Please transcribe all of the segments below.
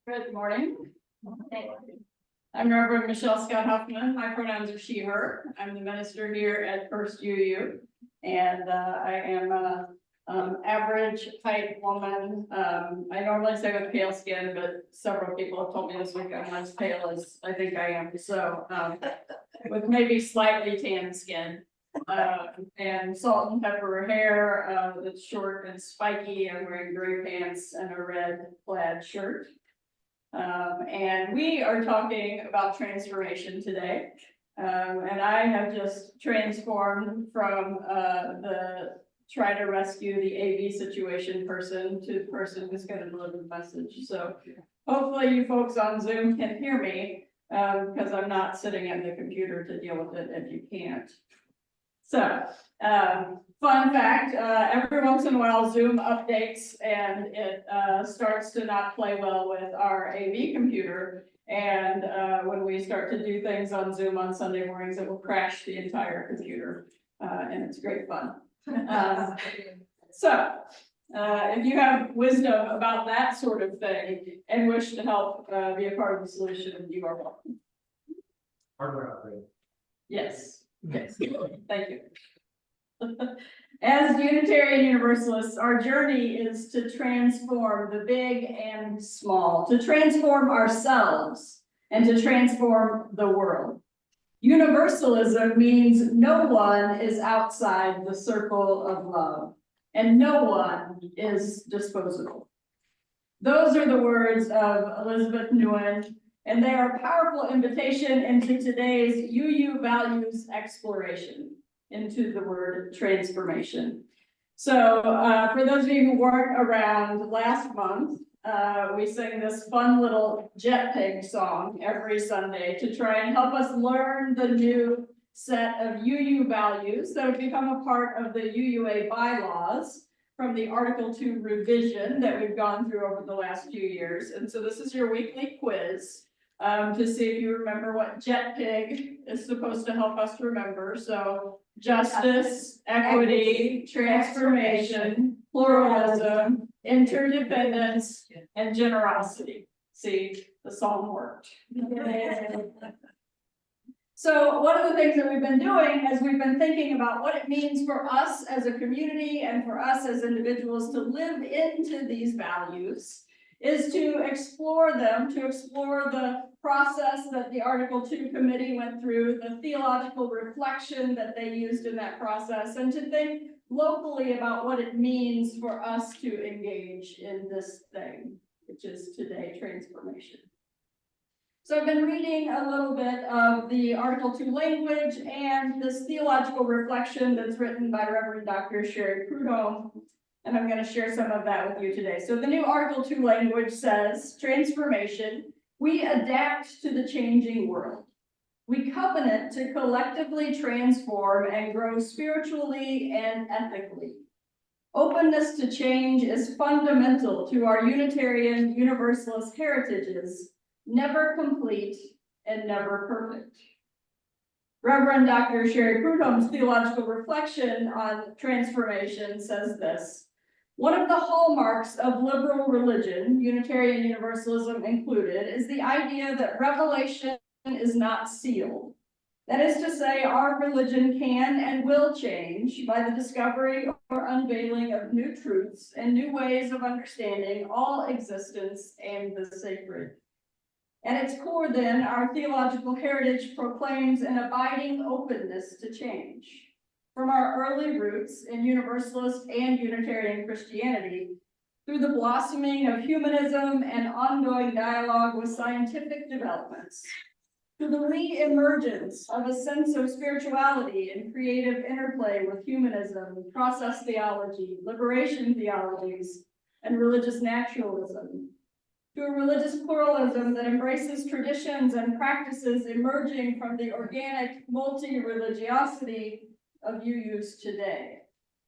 Good morning. I'm Reverend Michelle Scott Huffman. My pronouns are she, her. I'm the minister here at First UU. And I am a average height woman. I normally say with pale skin, but several people have told me this week I'm not as pale as I think I am. So with maybe slightly tan skin. And salt and pepper hair that's short and spiky. I'm wearing gray pants and a red plaid shirt. And we are talking about transformation today. And I have just transformed from the try to rescue the AV situation person to the person who's going to deliver the message. So hopefully you folks on Zoom can hear me because I'm not sitting at the computer to deal with it if you can't. So, fun fact, every once in a while Zoom updates and it starts to not play well with our AV computer. And when we start to do things on Zoom on Sunday mornings, it will crash the entire computer. And it's great fun. So, if you have wisdom about that sort of thing and wish to help be a part of the solution, you are welcome. Hardware upgrade. Yes. Yes, thank you. As Unitarian Universalists, our journey is to transform the big and small, to transform ourselves and to transform the world. Universalism means no one is outside the circle of love, and no one is disposable. Those are the words of Elizabeth Nguyen. And they are a powerful invitation into today's UU values exploration into the word transformation. So for those of you who weren't around last month, we sing this fun little Jet Pig song every Sunday to try and help us learn the new set of UU values that have become a part of the UUA bylaws from the Article 2 revision that we've gone through over the last few years. And so this is your weekly quiz. To see if you remember what Jet Pig is supposed to help us remember. So justice, equity, transformation, pluralism, interdependence, and generosity. See, the song worked. So one of the things that we've been doing is we've been thinking about what it means for us as a community and for us as individuals to live into these values is to explore them, to explore the process that the Article 2 committee went through, the theological reflection that they used in that process, and to think locally about what it means for us to engage in this thing, which is today transformation. So I've been reading a little bit of the Article 2 language and this theological reflection that's written by Reverend Dr. Sherry Prudhomme. And I'm going to share some of that with you today. So the new Article 2 language says, transformation, we adapt to the changing world. We covenant to collectively transform and grow spiritually and ethically. Openness to change is fundamental to our Unitarian Universalist heritages, never complete and never perfect. Reverend Dr. Sherry Prudhomme's theological reflection on transformation says this. One of the hallmarks of liberal religion, Unitarian Universalism included, is the idea that revelation is not sealed. That is to say, our religion can and will change by the discovery or unveiling of new truths and new ways of understanding all existence and the sacred. At its core, then, our theological heritage proclaims an abiding openness to change. From our early roots in Universalist and Unitarian Christianity, through the blossoming of humanism and ongoing dialogue with scientific developments, to the re-emergence of a sense of spirituality and creative interplay with humanism, process theology, liberation theologies, and religious naturalism, to a religious pluralism that embraces traditions and practices emerging from the organic multi-religiosity of UUs today.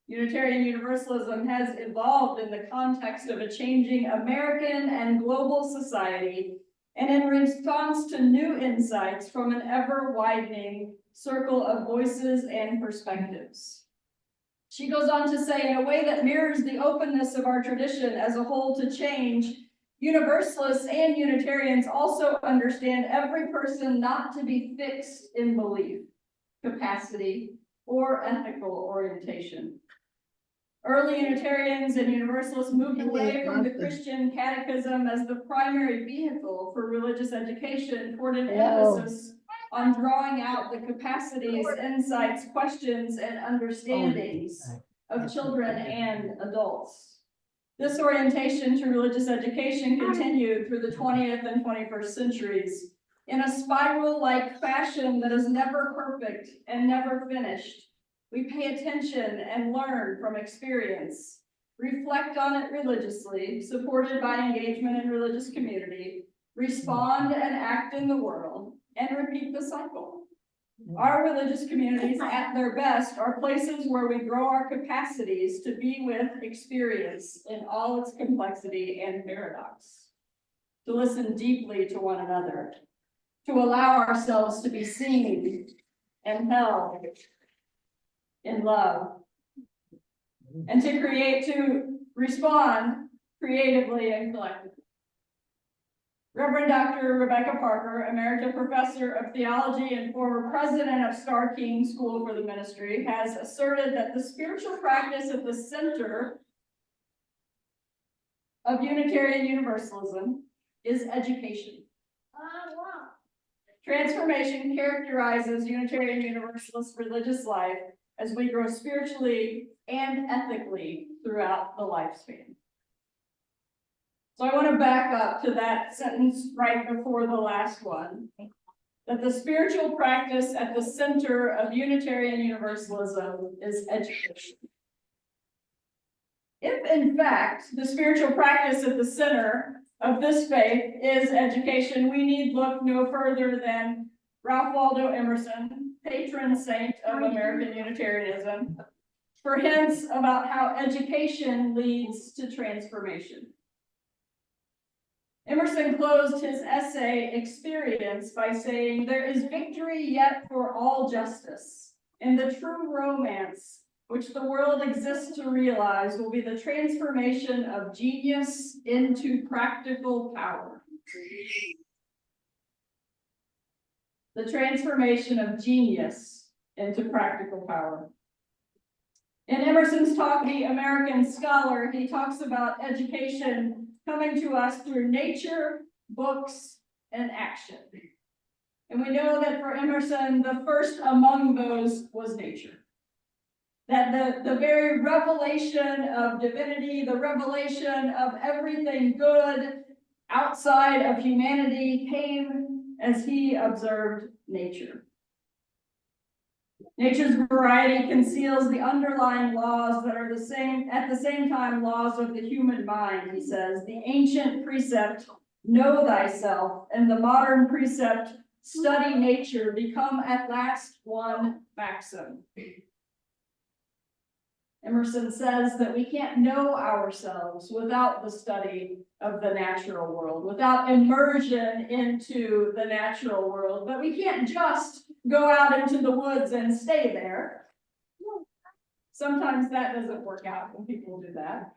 Unitarian Universalism has evolved in the context of a changing American and global society and in response to new insights from an ever-widening circle of voices and perspectives. She goes on to say, in a way that mirrors the openness of our tradition as a whole to change, Universalists and Unitarians also understand every person not to be fixed in belief, capacity, or ethical orientation. Early Unitarians and Universalists moved away from the Christian catechism as the primary vehicle for religious education toward an emphasis on drawing out the capacities, insights, questions, and understandings of children and adults. This orientation to religious education continued through the 20th and 21st centuries in a spiral-like fashion that is never perfect and never finished. We pay attention and learn from experience, reflect on it religiously, supported by engagement in religious community, respond and act in the world, and repeat the cycle. Our religious communities at their best are places where we grow our capacities to be with experience in all its complexity and paradox, to listen deeply to one another, to allow ourselves to be seen and held in love, and to respond creatively and collectively. Reverend Dr. Rebecca Parker, Emerita Professor of Theology and former President of Starr King School for the Ministry, has asserted that the spiritual practice at the center of Unitarian Universalism is education. Transformation characterizes Unitarian Universalist religious life as we grow spiritually and ethically throughout the lifespan. So I want to back up to that sentence right before the last one, that the spiritual practice at the center of Unitarian Universalism is education. If in fact the spiritual practice at the center of this faith is education, we need look no further than Ralph Waldo Emerson, patron saint of American Unitarianism, for hints about how education leads to transformation. Emerson closed his essay Experience by saying, "There is victory yet for all justice, and the true romance which the world exists to realize will be the transformation of genius into practical power." The transformation of genius into practical power. In Emerson's talk, The American Scholar, he talks about education coming to us through nature, books, and action. And we know that for Emerson, the first among those was nature. That the very revelation of divinity, the revelation of everything good outside of humanity came as he observed nature. Nature's variety conceals the underlying laws that are at the same time laws of the human mind, he says. The ancient precept, know thyself, and the modern precept, study nature, become at last one maxim. Emerson says that we can't know ourselves without the study of the natural world, without immersion into the natural world, but we can't just go out into the woods and stay there. Sometimes that doesn't work out when people do that.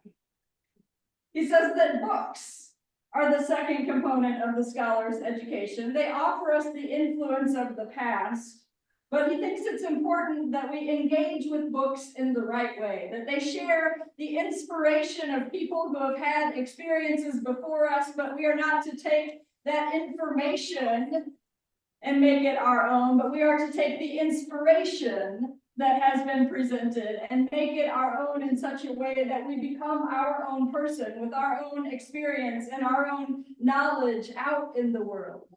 He says that books are the second component of the scholar's education. They offer us the influence of the past, but he thinks it's important that we engage with books in the right way, that they share the inspiration of people who have had experiences before us, but we are not to take that information and make it our own, but we are to take the inspiration that has been presented and make it our own in such a way that we become our own person with our own experience and our own knowledge out in the world.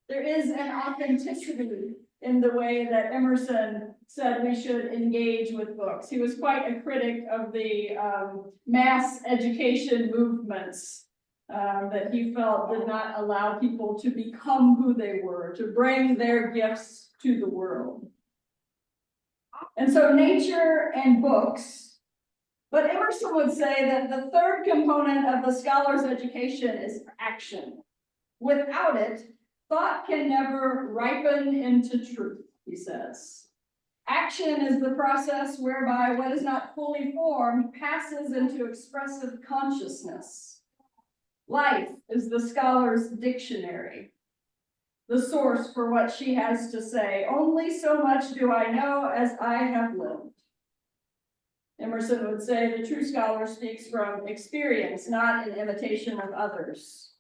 There is an authenticity in the way that Emerson said we should engage with books. He was quite a critic of the mass education movements that he felt did not allow people to become who they were, to bring their gifts to the world. And so nature and books, but Emerson would say that the third component of the scholar's education is action. Without it, thought can never ripen into truth, he says. Action is the process whereby what is not fully formed passes into expressive consciousness. Life is the scholar's dictionary, the source for what she has to say. Only so much do I know as I have lived. Emerson would say the true scholar speaks from experience, not in imitation of others.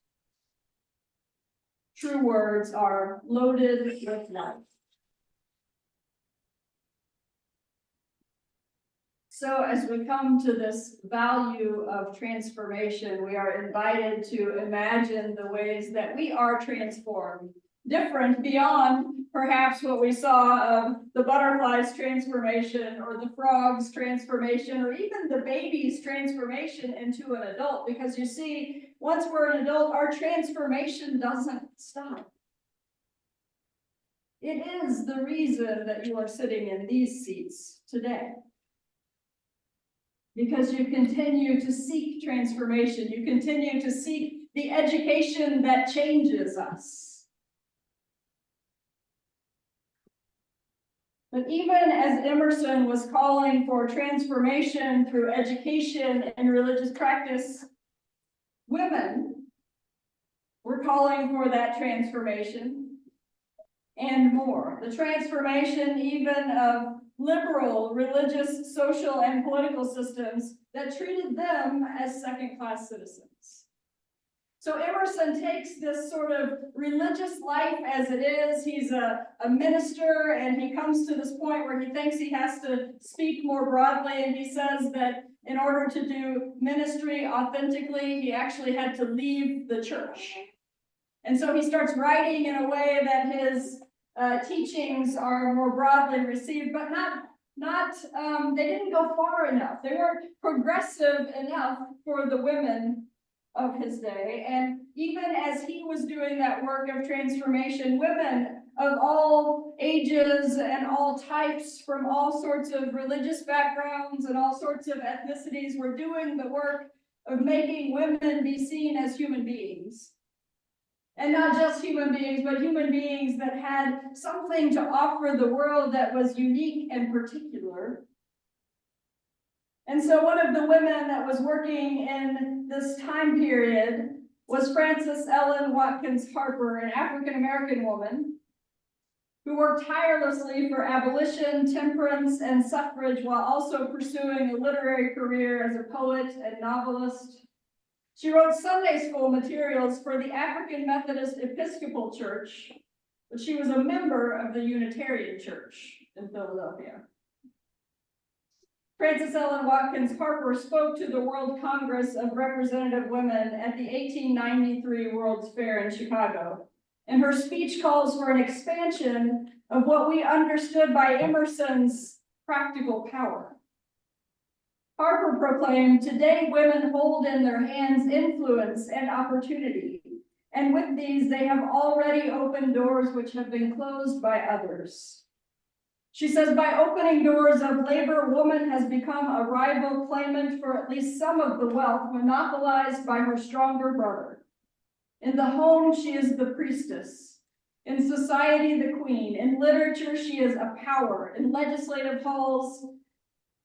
True words are loaded with life. So as we come to this value of transformation, we are invited to imagine the ways that we are transformed, different beyond perhaps what we saw of the butterfly's transformation or the frog's transformation or even the baby's transformation into an adult. Because you see, once we're an adult, our transformation doesn't stop. It is the reason that you are sitting in these seats today. Because you continue to seek transformation, you continue to seek the education that changes us. But even as Emerson was calling for transformation through education and religious practice, women were calling for that transformation and more. The transformation even of liberal, religious, social, and political systems that treated them as second-class citizens. So Emerson takes this sort of religious life as it is. He's a minister, and he comes to this point where he thinks he has to speak more broadly, and he says that in order to do ministry authentically, he actually had to leave the church. And so he starts writing in a way that his teachings are more broadly received, but they didn't go far enough. They weren't progressive enough for the women of his day. And even as he was doing that work of transformation, women of all ages and all types, from all sorts of religious backgrounds and all sorts of ethnicities, were doing the work of making women be seen as human beings. And not just human beings, but human beings that had something to offer the world that was unique and particular. And so one of the women that was working in this time period was Frances Ellen Watkins Harper, an African-American woman who worked tirelessly for abolition, temperance, and suffrage while also pursuing a literary career as a poet and novelist. She wrote Sunday school materials for the African Methodist Episcopal Church, but she was a member of the Unitarian Church in Philadelphia. Frances Ellen Watkins Harper spoke to the World Congress of Representative Women at the 1893 World's Fair in Chicago, and her speech calls for an expansion of what we understood by Emerson's practical power. Harper proclaimed, "Today women hold in their hands influence and opportunity, and with these they have already opened doors which have been closed by others." She says, by opening doors of labor, woman has become a rival claimant for at least some of the wealth monopolized by her stronger brother. In the home, she is the priestess. In society, the queen. In literature, she is a power. In legislative halls,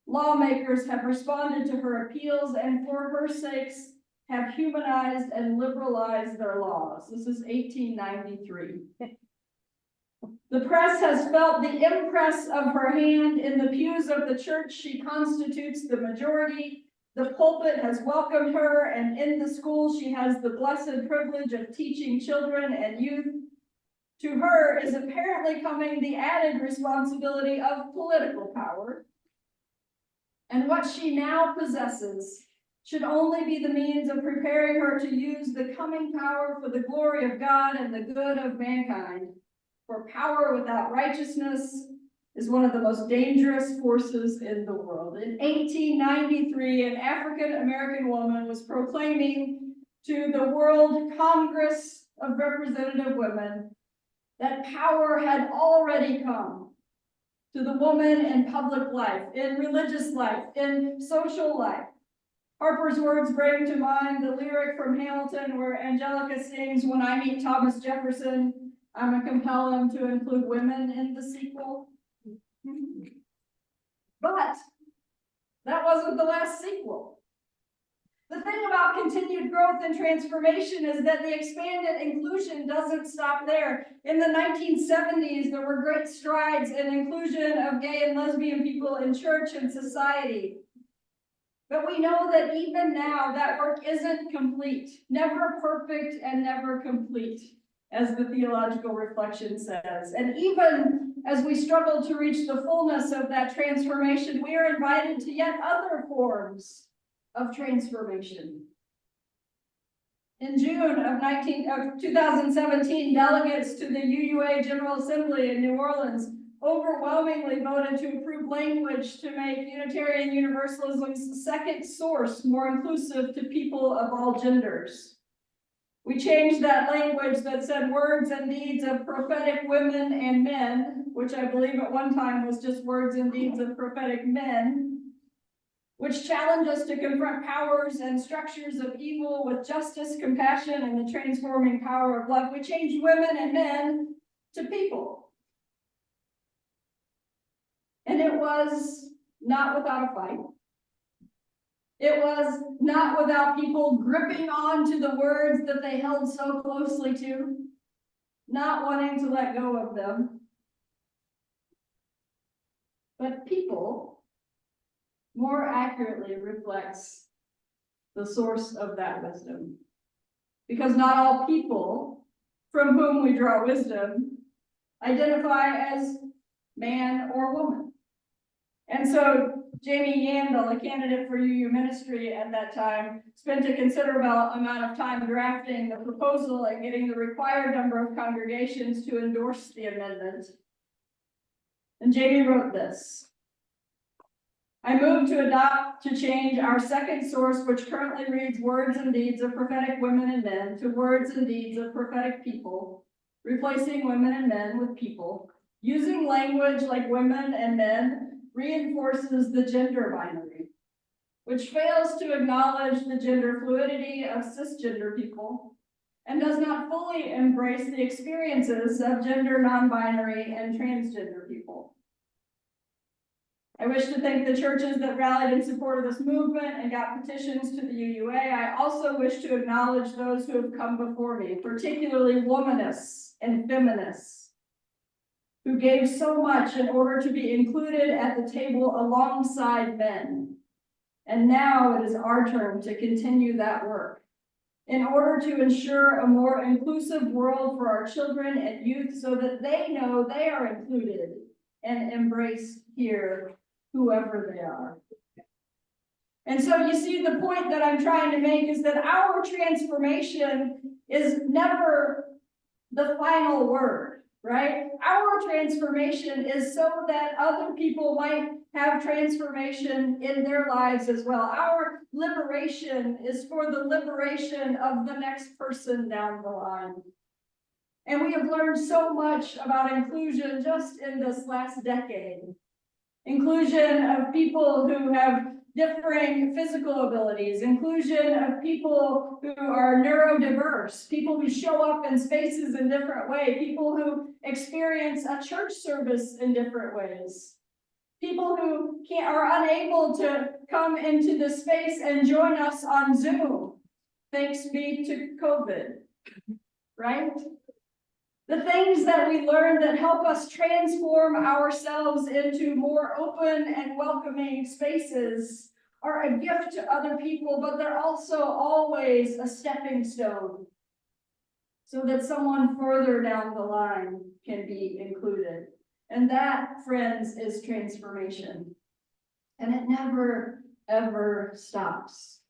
lawmakers have responded to her appeals and for her sakes have humanized and liberalized their laws. This is 1893. The press has felt the impress of her hand. In the pews of the church, she constitutes the majority. The pulpit has welcomed her, and in the school, she has the blessed privilege of teaching children and youth. To her is apparently coming the added responsibility of political power. And what she now possesses should only be the means of preparing her to use the coming power for the glory of God and the good of mankind. For power without righteousness is one of the most dangerous forces in the world. In 1893, an African-American woman was proclaiming to the World Congress of Representative Women that power had already come to the woman in public life, in religious life, in social life. Harper's words bring to mind the lyric from Hamilton where Angelica sings, "When I meet Thomas Jefferson, I'm going to compel him to include women in the sequel." But that wasn't the last sequel. The thing about continued growth and transformation is that the expanded inclusion doesn't stop there. In the 1970s, there were great strides in inclusion of gay and lesbian people in church and society. But we know that even now, that work isn't complete, never perfect and never complete, as the theological reflection says. And even as we struggle to reach the fullness of that transformation, we are invited to yet other forms of transformation. In June of 2017, delegates to the UUA General Assembly in New Orleans overwhelmingly voted to approve language to make Unitarian Universalism's second source more inclusive to people of all genders. We changed that language that said words and deeds of prophetic women and men, which I believe at one time was just words and deeds of prophetic men, which challenge us to confront powers and structures of evil with justice, compassion, and the transforming power of love. We changed women and men to people. And it was not without a fight. It was not without people gripping on to the words that they held so closely to, not wanting to let go of them. But people more accurately reflects the source of that wisdom. Because not all people from whom we draw wisdom identify as man or woman. And so Jamie Yandel, a candidate for UU ministry at that time, spent a considerable amount of time drafting the proposal and getting the required number of congregations to endorse the amendment. And Jamie wrote this: I move to adopt to change our second source, which currently reads words and deeds of prophetic women and men, to words and deeds of prophetic people, replacing women and men with people. Using language like women and men reinforces the gender binary, which fails to acknowledge the gender fluidity of cisgender people and does not fully embrace the experiences of gender non-binary and transgender people. I wish to thank the churches that rallied in support of this movement and got petitions to the UUA. I also wish to acknowledge those who have come before me, particularly womanists and feminists, who gave so much in order to be included at the table alongside men. And now it is our turn to continue that work in order to ensure a more inclusive world for our children and youth so that they know they are included and embraced here, whoever they are. And so you see, the point that I'm trying to make is that our transformation is never the final word. Right? Our transformation is so that other people might have transformation in their lives as well. Our liberation is for the liberation of the next person down the line. And we have learned so much about inclusion just in this last decade. Inclusion of people who have differing physical abilities, inclusion of people who are neurodiverse, people who show up in spaces in different ways, people who experience a church service in different ways, people who are unable to come into the space and join us on Zoom, thanks be to COVID, right? The things that we learn that help us transform ourselves into more open and welcoming spaces are a gift to other people, but they're also always a stepping stone so that someone further down the line can be included. And that, friends, is transformation. And it never, ever stops.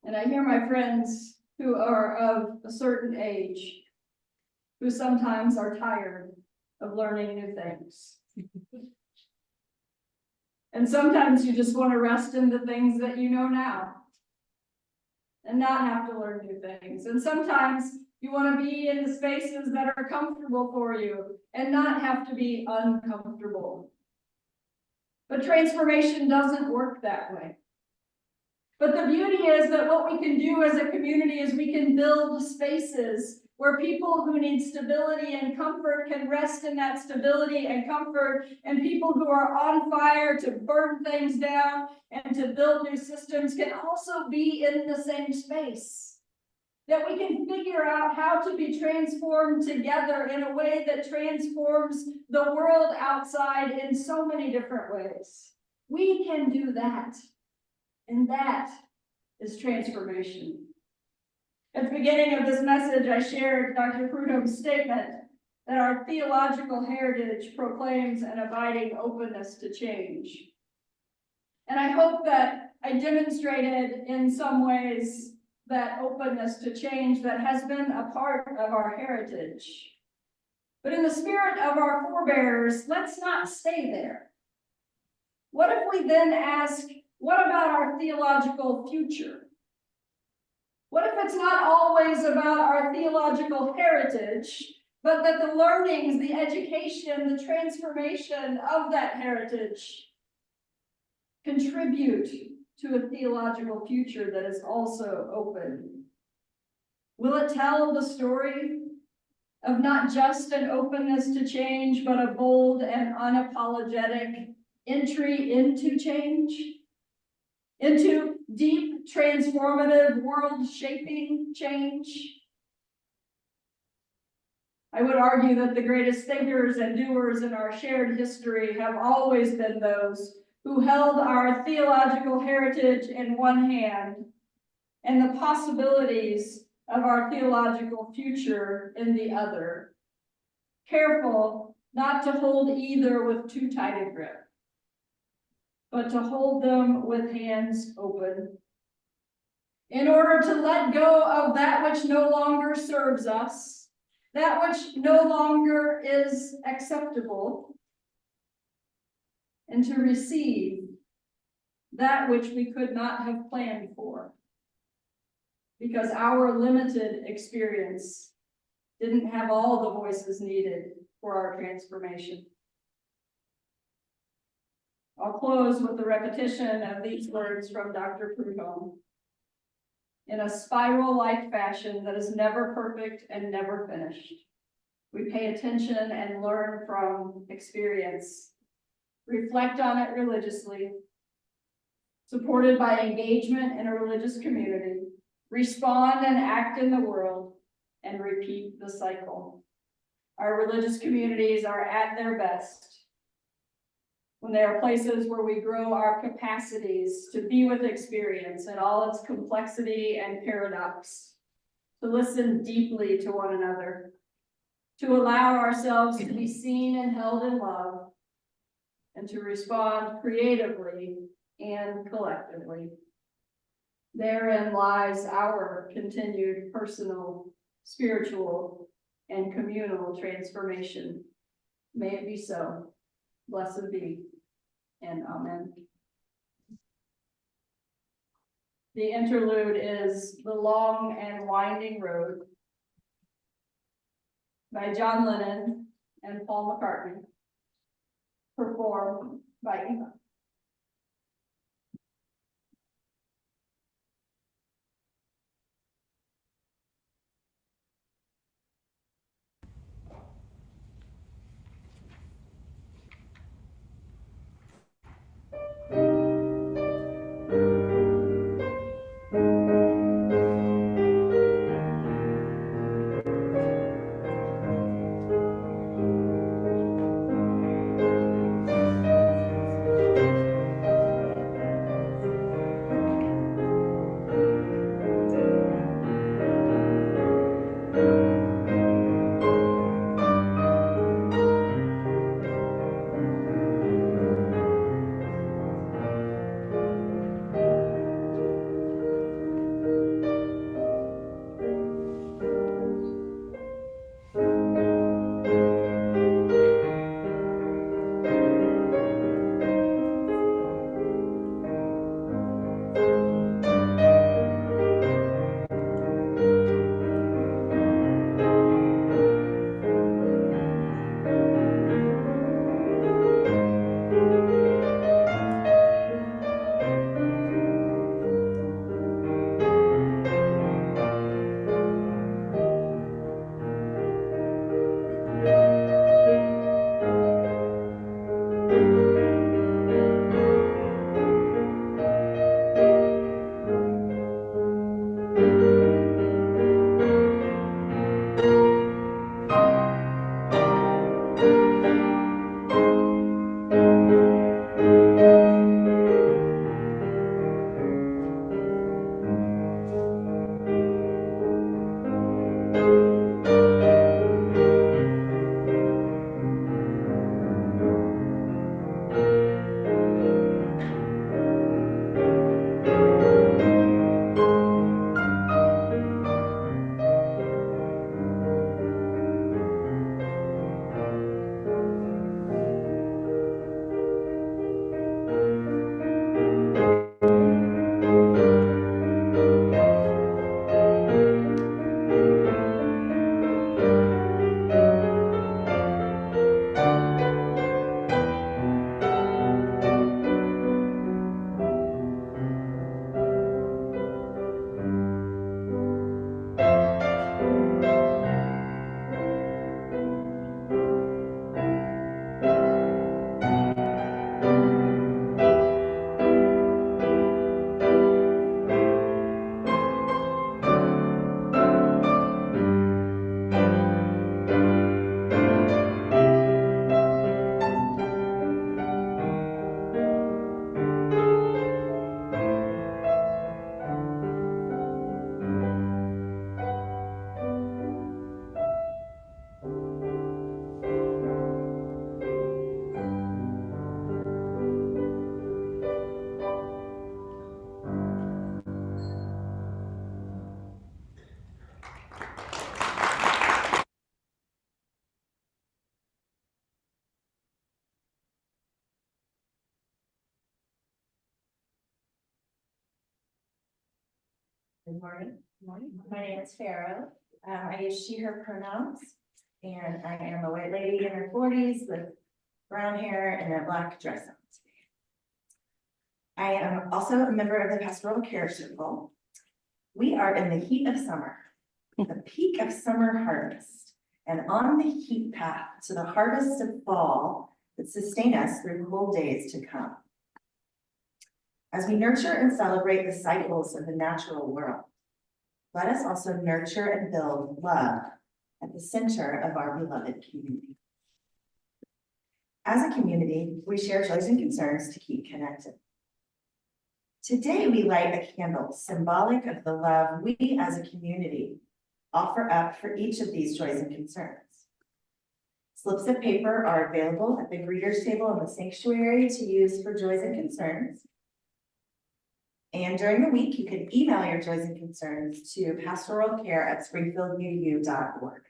And I hear my friends who are of a certain age who sometimes are tired of learning new things. And sometimes you just want to rest in the things that you know now and not have to learn new things. And sometimes you want to be in the spaces that are comfortable for you and not have to be uncomfortable. But transformation doesn't work that way. But the beauty is that what we can do as a community is we can build spaces where people who need stability and comfort can rest in that stability and comfort, and people who are on fire to burn things down and to build new systems can also be in the same space. That we can figure out how to be transformed together in a way that transforms the world outside in so many different ways. We can do that. And that is transformation. At the beginning of this message, I shared Dr. Prudhomme's statement that our theological heritage proclaims an abiding openness to change. And I hope that I demonstrated in some ways that openness to change that has been a part of our heritage. But in the spirit of our forebears, let's not stay there. What if we then ask, what about our theological future? What if it's not always about our theological heritage, but that the learnings, the education, the transformation of that heritage contribute to a theological future that is also open? Will it tell the story of not just an openness to change, but a bold and unapologetic entry into change, into deep, transformative, world-shaping change? I would argue that the greatest thinkers and doers in our shared history have always been those who held our theological heritage in one hand and the possibilities of our theological future in the other, careful not to hold either with too tight a grip, but to hold them with hands open, in order to let go of that which no longer serves us, that which no longer is acceptable, and to receive that which we could not have planned for, because our limited experience didn't have all the voices needed for our transformation. I'll close with the repetition of these words from Dr. Prudhomme. In a spiral-like fashion that is never perfect and never finished, we pay attention and learn from experience, reflect on it religiously, supported by engagement in a religious community, respond and act in the world, and repeat the cycle. Our religious communities are at their best when they are places where we grow our capacities to be with experience in all its complexity and paradox, to listen deeply to one another, to allow ourselves to be seen and held in love, and to respond creatively and collectively. Therein lies our continued personal, spiritual, and communal transformation. May it be so. Blessed be, and amen. The interlude is The Long and Winding Road by John Lennon and Paul McCartney, performed by Eva. Good morning. My name is Farrow. I use she, her pronouns. And I am a white lady in her forties with brown hair and a black dress on today. I am also a member of the Pastoral Care Circle. We are in the heat of summer, the peak of summer harvest, and on the heat path to the harvest of fall that sustain us through cool days to come. As we nurture and celebrate the cycles of the natural world, let us also nurture and build love at the center of our beloved community. As a community, we share joys and concerns to keep connected. Today, we light a candle symbolic of the love we as a community offer up for each of these joys and concerns. Slips of paper are available at the greeters table in the sanctuary to use for joys and concerns. And during the week, you can email your joys and concerns to pastoralcare@springfielduu.org.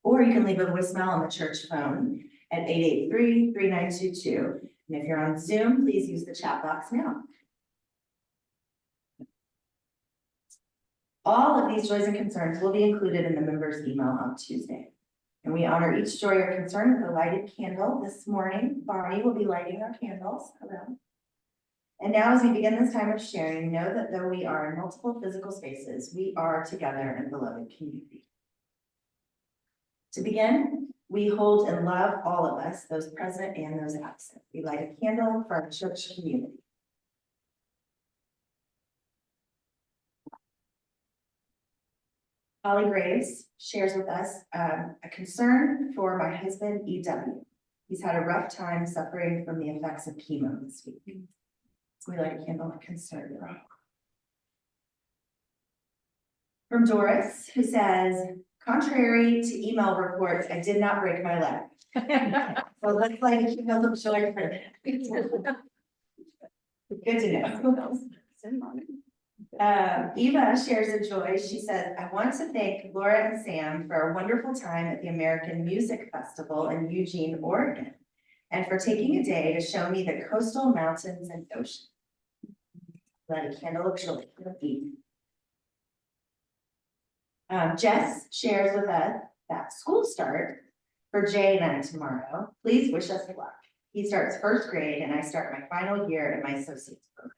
Or you can leave a voicemail on the church phone at 883-3922. And if you're on Zoom, please use the chat box now. All of these joys and concerns will be included in the members' email on Tuesday. And we honor each joy or concern with a lighted candle. This morning, Bonnie will be lighting our candles. Hello. And now, as we begin this time of sharing, know that though we are in multiple physical spaces, we are together in beloved community. To begin, we hold and love all of us, those present and those absent. We light a candle for our church community. Holly Graves shares with us a concern for my husband, E.W. He's had a rough time suffering from the effects of chemo this week. So we light a candle of concern. From Doris, who says, contrary to email reports, I did not break my leg. So let's light a candle of joy for that. Good to know. Eva shares a joy. She says, I want to thank Laura and Sam for a wonderful time at the American Music Festival in Eugene, Oregon, and for taking a day to show me the coastal mountains and ocean. Light a candle of joy for the feet. Jess shares with us that school start for Jay and I tomorrow. Please wish us luck. He starts first grade and I start my final year in my associate's program.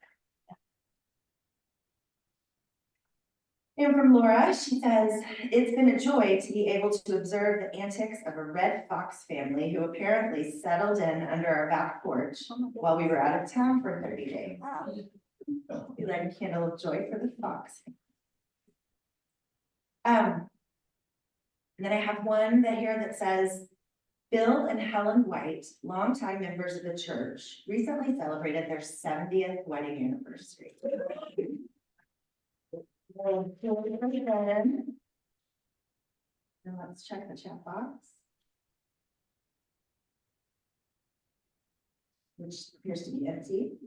And from Laura, she says, it's been a joy to be able to observe the antics of a red fox family who apparently settled in under our back porch while we were out of town for 30 days. We light a candle of joy for the fox. And then I have one that says, Bill and Helen White, longtime members of the church, recently celebrated their 70th wedding anniversary. Now let's check the chat box, which appears to be empty.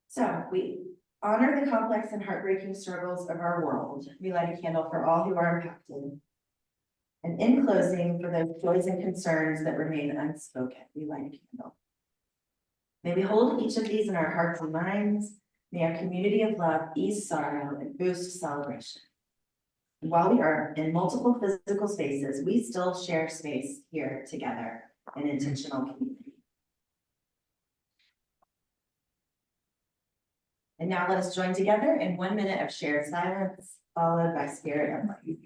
So we honor the complex and heartbreaking struggles of our world. We light a candle for all who are impacted. And in closing, for those joys and concerns that remain unspoken, we light a candle. May we hold each of these in our hearts and minds. May our community of love ease sorrow and boost celebration. And while we are in multiple physical spaces, we still share space here together in intentional community. And now let us join together in 1 minute of shared silence, followed by spirit of life.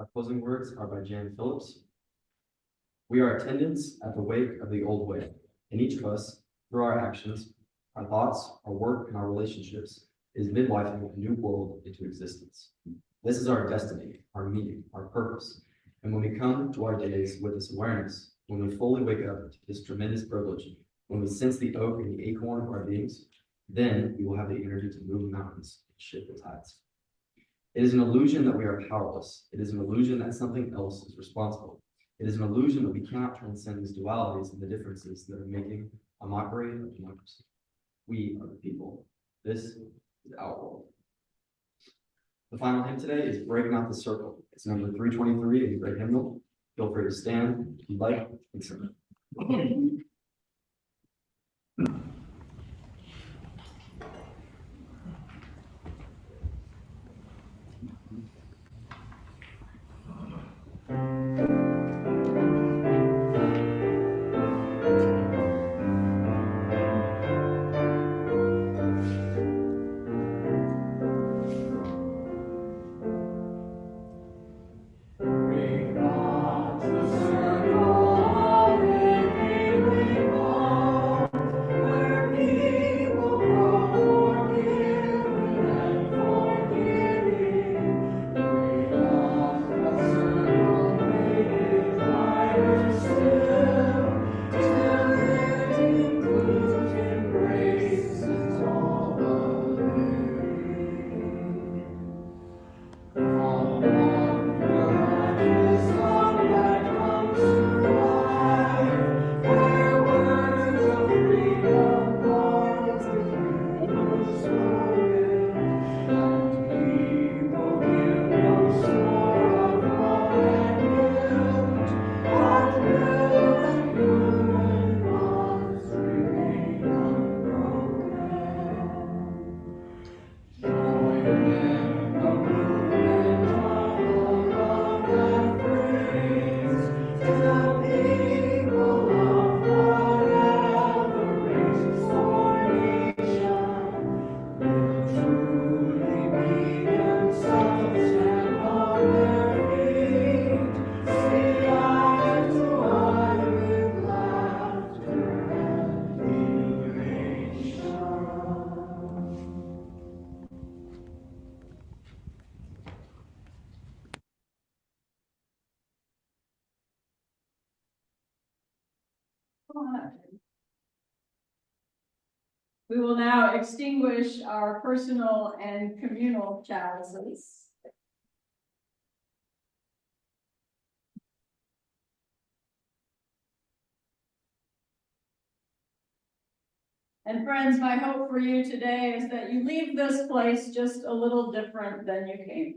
Our closing words are by Jan Phillips. We are attendants at the wake of the old way, and each of us, through our actions, our thoughts, our work, and our relationships, is midwifing a new world into existence. This is our destiny, our meaning, our purpose. And when we come to our days with this awareness, when we fully wake up to this tremendous privilege, when we sense the oak and the acorn of our beings, then we will have the energy to move mountains and shift the tides. It is an illusion that we are powerless. It is an illusion that something else is responsible. It is an illusion that we cannot transcend these dualities and the differences that are making a mockery of democracy. We are the people. This is our world. The final hymn today is Breaking Out the Circle. It's number 323 in the great hymnal. Feel free to stand if you'd like and sing. We will now extinguish our personal and communal chalices. And friends, my hope for you today is that you leave this place just a little different than you came.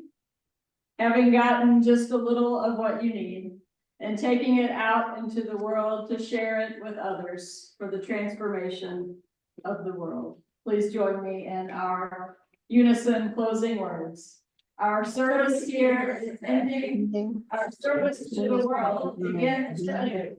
Having gotten just a little of what you need and taking it out into the world to share it with others for the transformation of the world. Please join me in our unison closing words. Our service here is ending. Our service to the world begins anew.